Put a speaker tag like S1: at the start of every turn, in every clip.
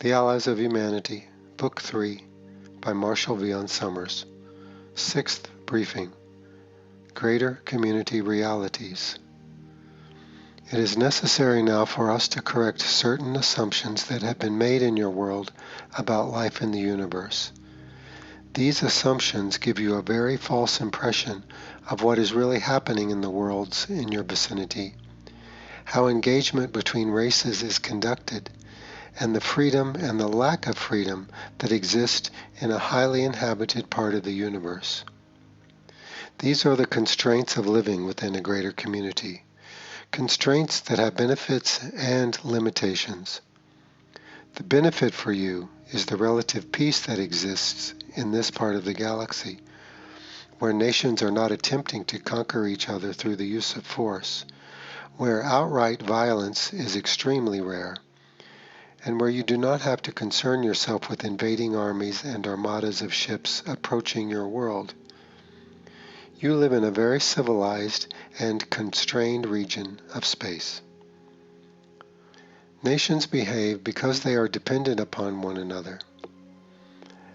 S1: The Allies of Humanity, Book 3, by Marshall V. Summers. Sixth Briefing, Greater Community Realities. It is necessary now for us to correct certain assumptions that have been made in your world about life in the universe. These assumptions give you a very false impression of what is really happening in the worlds in your vicinity, how engagement between races is conducted, and the freedom and the lack of freedom that exist in a highly inhabited part of the universe. These are the constraints of living within a greater community, constraints that have benefits and limitations. The benefit for you is the relative peace that exists in this part of the galaxy, where nations are not attempting to conquer each other through the use of force, where outright violence is extremely rare, and where you do not have to concern yourself with invading armies and armadas of ships approaching your world. You live in a very civilized and constrained region of space. Nations behave because they are dependent upon one another.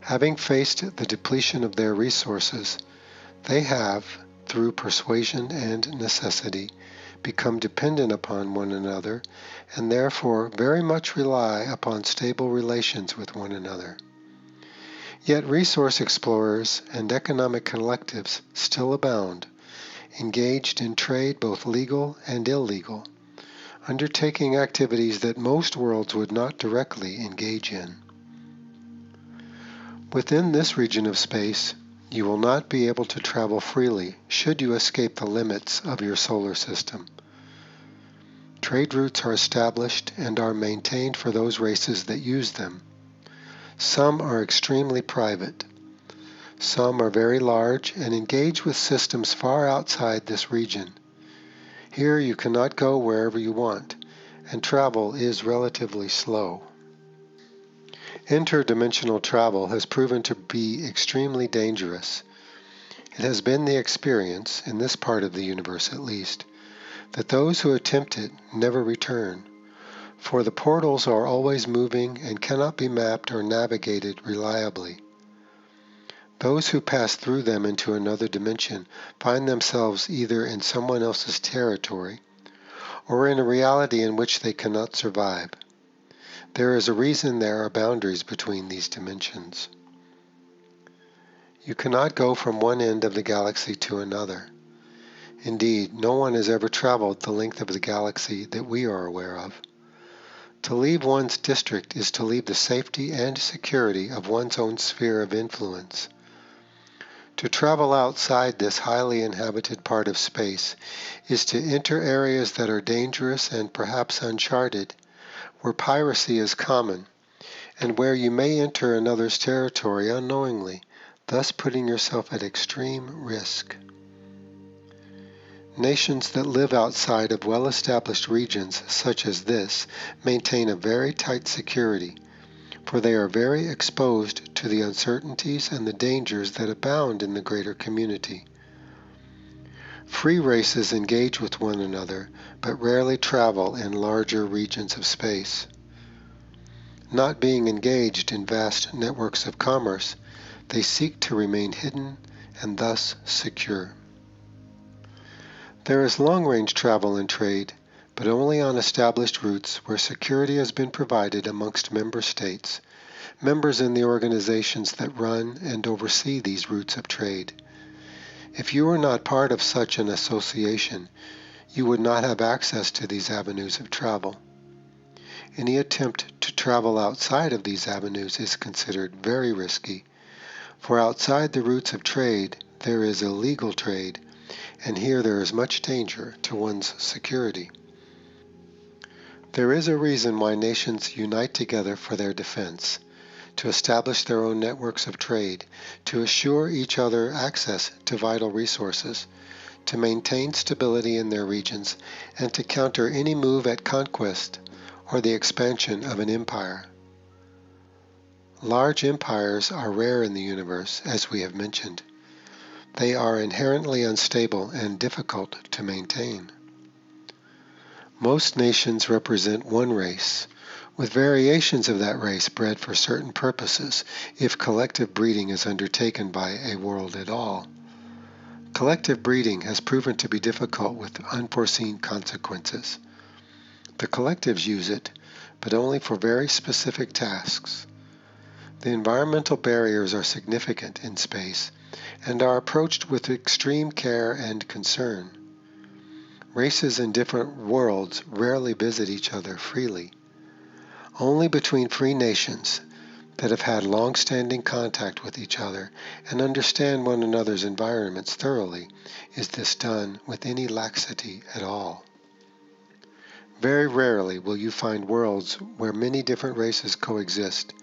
S1: Having faced the depletion of their resources, they have, through persuasion and necessity, become dependent upon one another and therefore very much rely upon stable relations with one another. Yet resource explorers and economic collectives still abound, engaged in trade both legal and illegal, undertaking activities that most worlds would not directly engage in. Within this region of space, you will not be able to travel freely should you escape the limits of your solar system. Trade routes are established and are maintained for those races that use them. Some are extremely private. Some are very large and engage with systems far outside this region. Here you cannot go wherever you want, and travel is relatively slow. Interdimensional travel has proven to be extremely dangerous. It has been the experience, in this part of the universe at least, that those who attempt it never return, for the portals are always moving and cannot be mapped or navigated reliably. Those who pass through them into another dimension find themselves either in someone else's territory or in a reality in which they cannot survive. There is a reason there are boundaries between these dimensions. You cannot go from one end of the galaxy to another. Indeed, no one has ever traveled the length of the galaxy that we are aware of. To leave one's district is to leave the safety and security of one's own sphere of influence. To travel outside this highly inhabited part of space is to enter areas that are dangerous and perhaps uncharted, where piracy is common, and where you may enter another's territory unknowingly, thus putting yourself at extreme risk. Nations that live outside of well-established regions such as this maintain a very tight security, for they are very exposed to the uncertainties and the dangers that abound in the greater community. Free races engage with one another, but rarely travel in larger regions of space. Not being engaged in vast networks of commerce, they seek to remain hidden and thus secure. There is long-range travel and trade, but only on established routes where security has been provided amongst member states, members in the organizations that run and oversee these routes of trade. If you are not part of such an association, you would not have access to these avenues of travel. Any attempt to travel outside of these avenues is considered very risky, for outside the routes of trade there is illegal trade, and here there is much danger to one's security. There is a reason why nations unite together for their defense, to establish their own networks of trade, to assure each other access to vital resources, to maintain stability in their regions, and to counter any move at conquest or the expansion of an empire. Large empires are rare in the universe, as we have mentioned. They are inherently unstable and difficult to maintain. Most nations represent one race, with variations of that race bred for certain purposes, if collective breeding is undertaken by a world at all. Collective breeding has proven to be difficult with unforeseen consequences. The collectives use it, but only for very specific tasks. The environmental barriers are significant in space and are approached with extreme care and concern. Races in different worlds rarely visit each other freely. Only between free nations that have had long-standing contact with each other and understand one another's environments thoroughly is this done with any laxity at all. Very rarely will you find worlds where many different races coexist,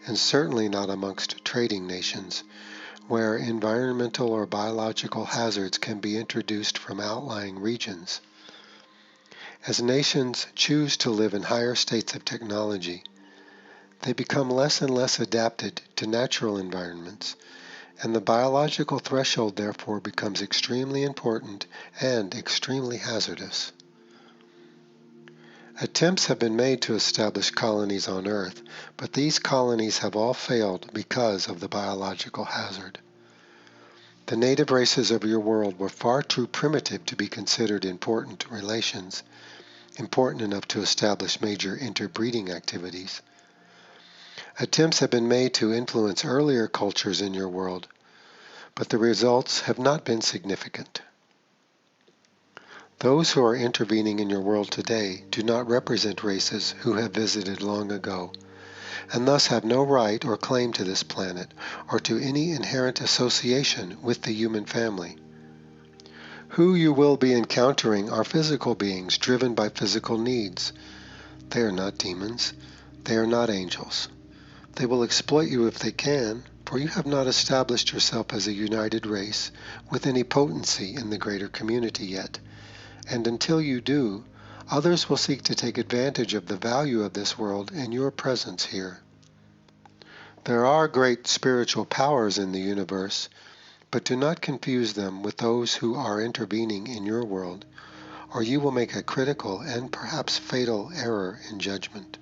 S1: and certainly not amongst trading nations, where environmental or biological hazards can be introduced from outlying regions. As nations choose to live in higher states of technology, they become less and less adapted to natural environments, and the biological threshold therefore becomes extremely important and extremely hazardous. Attempts have been made to establish colonies on Earth, but these colonies have all failed because of the biological hazard. The native races of your world were far too primitive to be considered important relations, important enough to establish major interbreeding activities. Attempts have been made to influence earlier cultures in your world, but the results have not been significant. Those who are intervening in your world today do not represent races who have visited long ago, and thus have no right or claim to this planet or to any inherent association with the human family. Who you will be encountering are physical beings driven by physical needs. They are not demons. They are not angels. They will exploit you if they can, for you have not established yourself as a united race with any potency in the greater community yet, and until you do, others will seek to take advantage of the value of this world and your presence here. There are great spiritual powers in the universe, but do not confuse them with those who are intervening in your world, or you will make a critical and perhaps fatal error in judgment.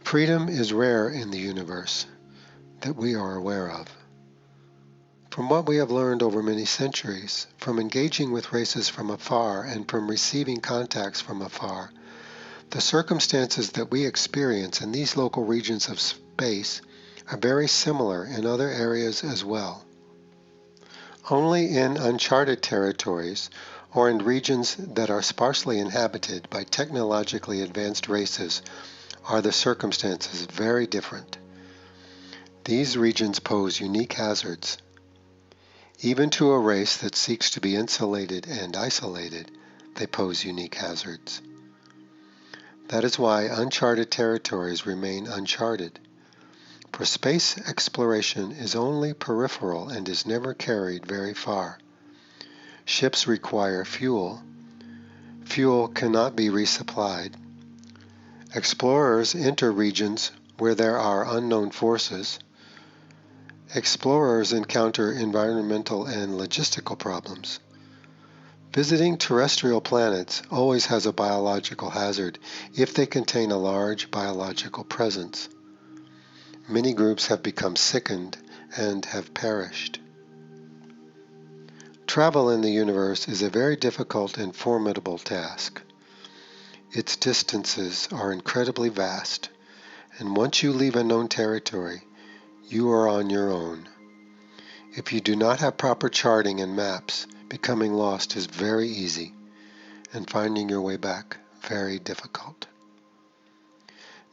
S1: Freedom is rare in the universe that we are aware of. From what we have learned over many centuries, from engaging with races from afar and from receiving contacts from afar, the circumstances that we experience in these local regions of space are very similar in other areas as well. Only in uncharted territories or in regions that are sparsely inhabited by technologically advanced races are the circumstances very different. These regions pose unique hazards. Even to a race that seeks to be insulated and isolated, they pose unique hazards. That is why uncharted territories remain uncharted. For space exploration is only peripheral and is never carried very far. Ships require fuel. Fuel cannot be resupplied. Explorers enter regions where there are unknown forces. Explorers encounter environmental and logistical problems. Visiting terrestrial planets always has a biological hazard if they contain a large biological presence. Many groups have become sickened and have perished. Travel in the universe is a very difficult and formidable task. Its distances are incredibly vast, and once you leave a known territory, you are on your own. If you do not have proper charting and maps, becoming lost is very easy, and finding your way back very difficult.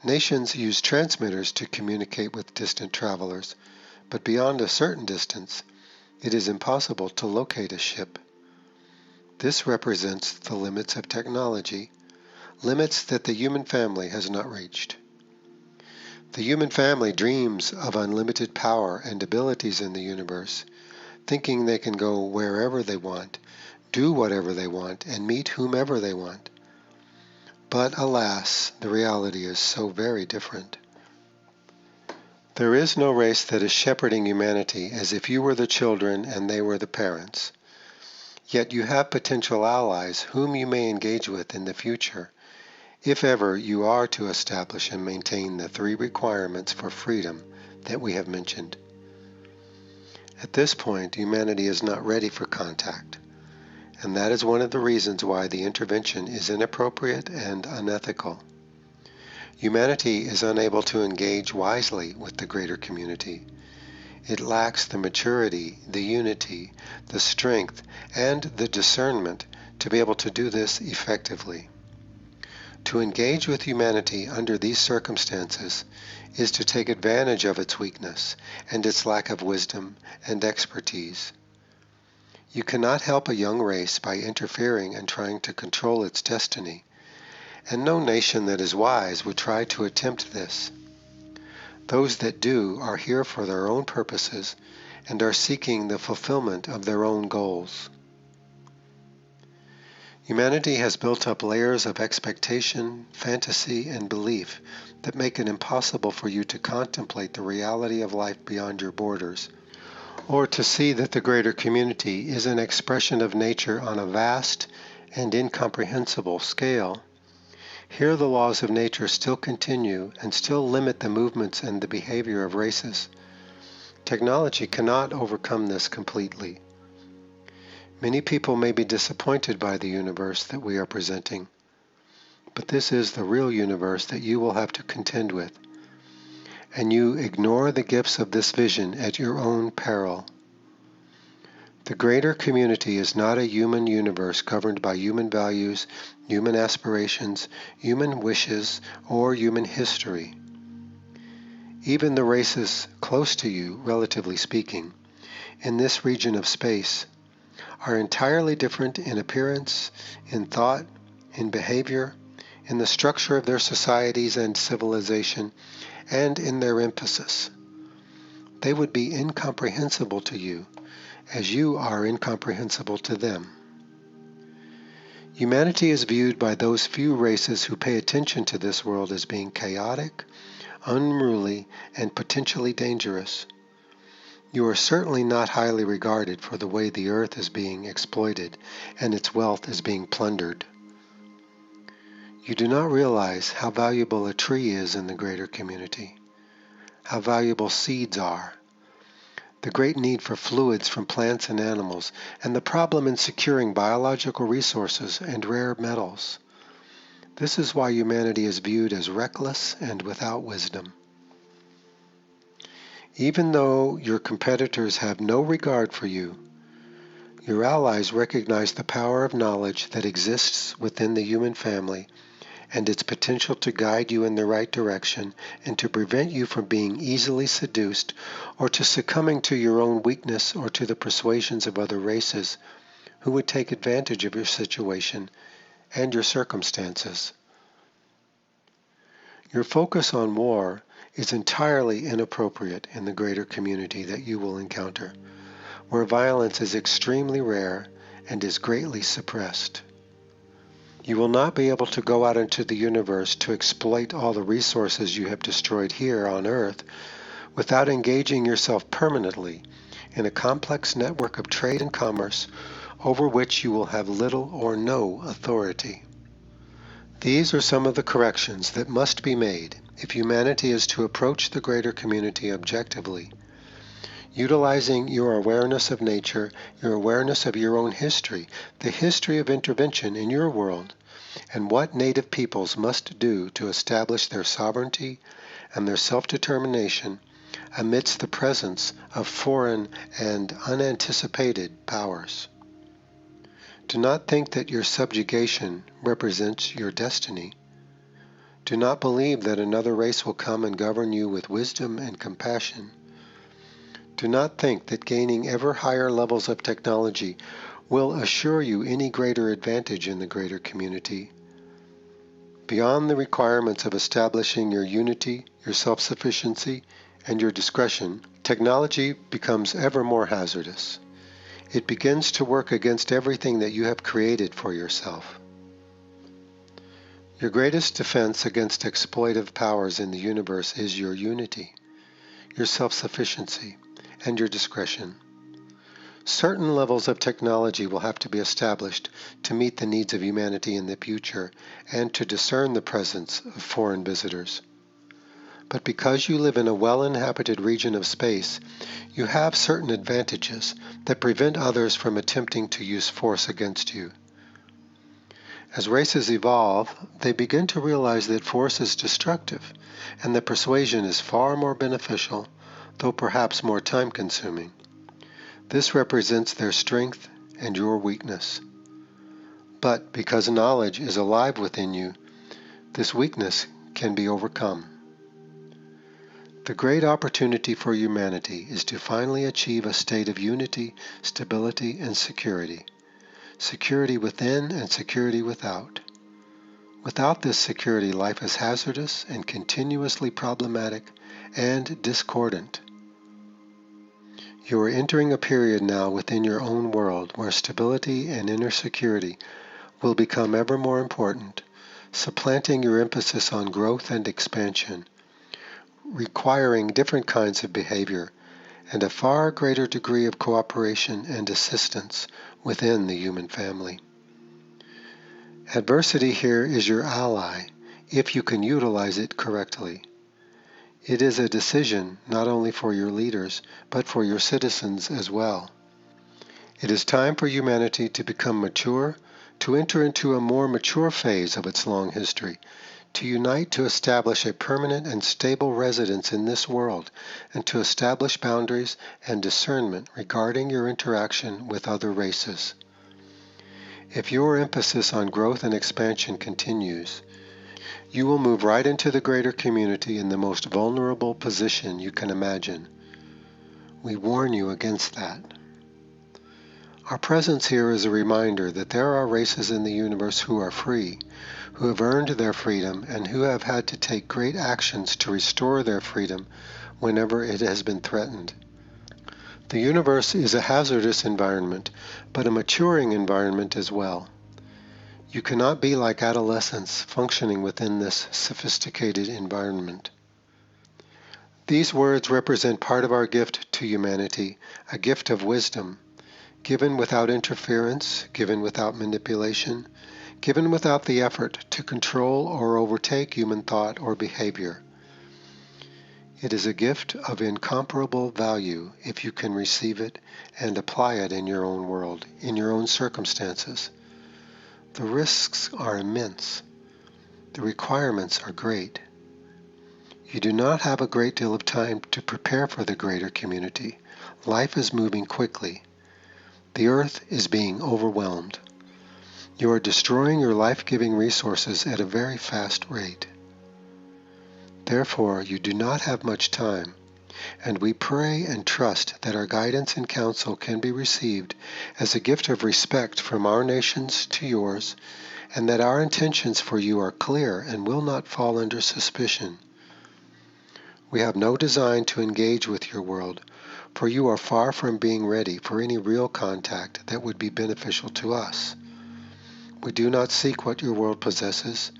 S1: Nations use transmitters to communicate with distant travelers, but beyond a certain distance, it is impossible to locate a ship. This represents the limits of technology, limits that the human family has not reached. The human family dreams of unlimited power and abilities in the universe, thinking they can go wherever they want, do whatever they want, and meet whomever they want. But alas, the reality is so very different. There is no race that is shepherding humanity as if you were the children and they were the parents. Yet you have potential allies whom you may engage with in the future, if ever you are to establish and maintain the 3 requirements for freedom that we have mentioned. At this point, humanity is not ready for contact, and that is one of the reasons why the intervention is inappropriate and unethical. Humanity is unable to engage wisely with the greater community. It lacks the maturity, the unity, the strength, and the discernment to be able to do this effectively. To engage with humanity under these circumstances is to take advantage of its weakness and its lack of wisdom and expertise. You cannot help a young race by interfering and trying to control its destiny, and no nation that is wise would try to attempt this. Those that do are here for their own purposes and are seeking the fulfillment of their own goals. Humanity has built up layers of expectation, fantasy, and belief that make it impossible for you to contemplate the reality of life beyond your borders, or to see that the greater community is an expression of nature on a vast and incomprehensible scale. Here the laws of nature still continue and still limit the movements and the behavior of races. Technology cannot overcome this completely. Many people may be disappointed by the universe that we are presenting, but this is the real universe that you will have to contend with, and you ignore the gifts of this vision at your own peril. The greater community is not a human universe governed by human values, human aspirations, human wishes, or human history. Even the races close to you, relatively speaking, in this region of space, are entirely different in appearance, in thought, in behavior, in the structure of their societies and civilization, and in their emphasis. They would be incomprehensible to you, as you are incomprehensible to them. Humanity is viewed by those few races who pay attention to this world as being chaotic, unruly, and potentially dangerous. You are certainly not highly regarded for the way the earth is being exploited and its wealth is being plundered. You do not realize how valuable a tree is in the greater community, how valuable seeds are, the great need for fluids from plants and animals, and the problem in securing biological resources and rare metals. This is why humanity is viewed as reckless and without wisdom. Even though your competitors have no regard for you, your allies recognize the power of knowledge that exists within the human family and its potential to guide you in the right direction and to prevent you from being easily seduced or to succumbing to your own weakness or to the persuasions of other races who would take advantage of your situation and your circumstances. Your focus on war is entirely inappropriate in the greater community that you will encounter, where violence is extremely rare and is greatly suppressed. You will not be able to go out into the universe to exploit all the resources you have destroyed here on Earth without engaging yourself permanently in a complex network of trade and commerce over which you will have little or no authority. These are some of the corrections that must be made if humanity is to approach the greater community objectively, utilizing your awareness of nature, your awareness of your own history, the history of intervention in your world, and what native peoples must do to establish their sovereignty and their self-determination amidst the presence of foreign and unanticipated powers. Do not think that your subjugation represents your destiny. Do not believe that another race will come and govern you with wisdom and compassion. Do not think that gaining ever higher levels of technology will assure you any greater advantage in the greater community. Beyond the requirements of establishing your unity, your self-sufficiency, and your discretion, technology becomes ever more hazardous. It begins to work against everything that you have created for yourself. Your greatest defense against exploitive powers in the universe is your unity, your self-sufficiency, and your discretion. Certain levels of technology will have to be established to meet the needs of humanity in the future and to discern the presence of foreign visitors. But because you live in a well-inhabited region of space, you have certain advantages that prevent others from attempting to use force against you. As races evolve, they begin to realize that force is destructive and that persuasion is far more beneficial, though perhaps more time-consuming. This represents their strength and your weakness. But because knowledge is alive within you, this weakness can be overcome. The great opportunity for humanity is to finally achieve a state of unity, stability, and security. Security within and security without. Without this security, life is hazardous and continuously problematic and discordant. You are entering a period now within your own world where stability and inner security will become ever more important, supplanting your emphasis on growth and expansion, requiring different kinds of behavior and a far greater degree of cooperation and assistance within the human family. Adversity here is your ally if you can utilize it correctly. It is a decision not only for your leaders, but for your citizens as well. It is time for humanity to become mature, to enter into a more mature phase of its long history, to unite to establish a permanent and stable residence in this world, and to establish boundaries and discernment regarding your interaction with other races. If your emphasis on growth and expansion continues, you will move right into the greater community in the most vulnerable position you can imagine. We warn you against that. Our presence here is a reminder that there are races in the universe who are free, who have earned their freedom, and who have had to take great actions to restore their freedom whenever it has been threatened. The universe is a hazardous environment, but a maturing environment as well. You cannot be like adolescents functioning within this sophisticated environment. These words represent part of our gift to humanity, a gift of wisdom, given without interference, given without manipulation, given without the effort to control or overtake human thought or behavior. It is a gift of incomparable value if you can receive it and apply it in your own world, in your own circumstances. The risks are immense. The requirements are great. You do not have a great deal of time to prepare for the greater community. Life is moving quickly. The earth is being overwhelmed. You are destroying your life-giving resources at a very fast rate. Therefore, you do not have much time, and we pray and trust that our guidance and counsel can be received as a gift of respect from our nations to yours, and that our intentions for you are clear and will not fall under suspicion. We have no design to engage with your world, for you are far from being ready for any real contact that would be beneficial to us. We do not seek what your world possesses,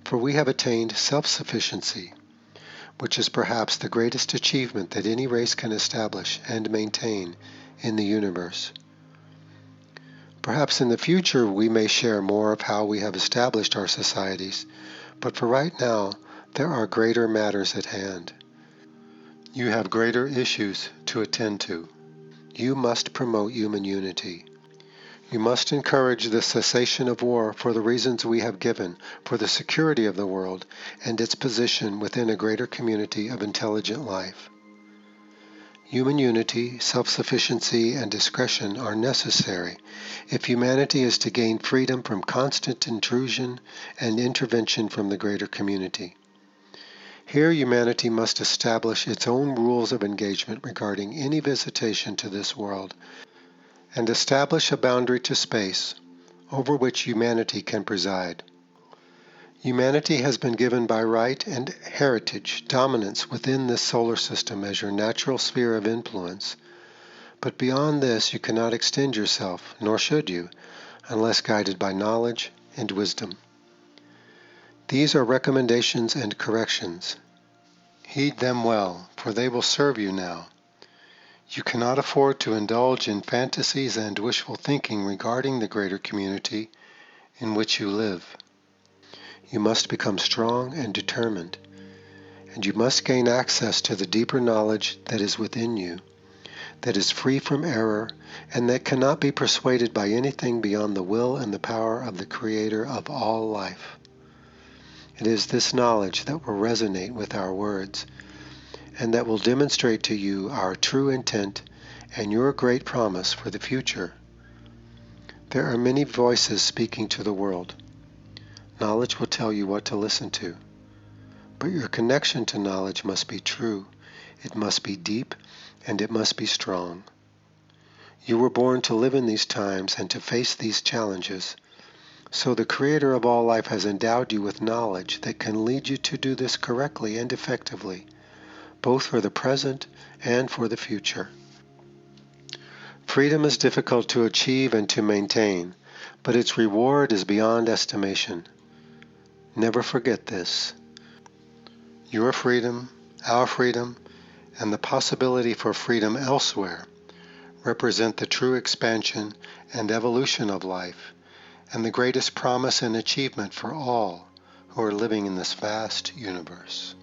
S1: for we have attained self-sufficiency, which is perhaps the greatest achievement that any race can establish and maintain in the universe. Perhaps in the future we may share more of how we have established our societies, but for right now there are greater matters at hand. You have greater issues to attend to. You must promote human unity. You must encourage the cessation of war for the reasons we have given, for the security of the world and its position within a greater community of intelligent life. Human unity, self-sufficiency, and discretion are necessary if humanity is to gain freedom from constant intrusion and intervention from the greater community. Here humanity must establish its own rules of engagement regarding any visitation to this world, and establish a boundary to space over which humanity can preside. Humanity has been given by right and heritage dominance within this solar system as your natural sphere of influence, but beyond this you cannot extend yourself, nor should you, unless guided by knowledge and wisdom. These are recommendations and corrections. Heed them well, for they will serve you now. You cannot afford to indulge in fantasies and wishful thinking regarding the greater community in which you live. You must become strong and determined, and you must gain access to the deeper knowledge that is within you, that is free from error, and that cannot be persuaded by anything beyond the will and the power of the Creator of all life. It is this knowledge that will resonate with our words, and that will demonstrate to you our true intent and your great promise for the future. There are many voices speaking to the world. Knowledge will tell you what to listen to. But your connection to knowledge must be true, it must be deep, and it must be strong. You were born to live in these times and to face these challenges. So the Creator of all life has endowed you with knowledge that can lead you to do this correctly and effectively, both for the present and for the future. Freedom is difficult to achieve and to maintain, but its reward is beyond estimation. Never forget this. Your freedom, our freedom, and the possibility for freedom elsewhere represent the true expansion and evolution of life, and the greatest promise and achievement for all who are living in this vast universe.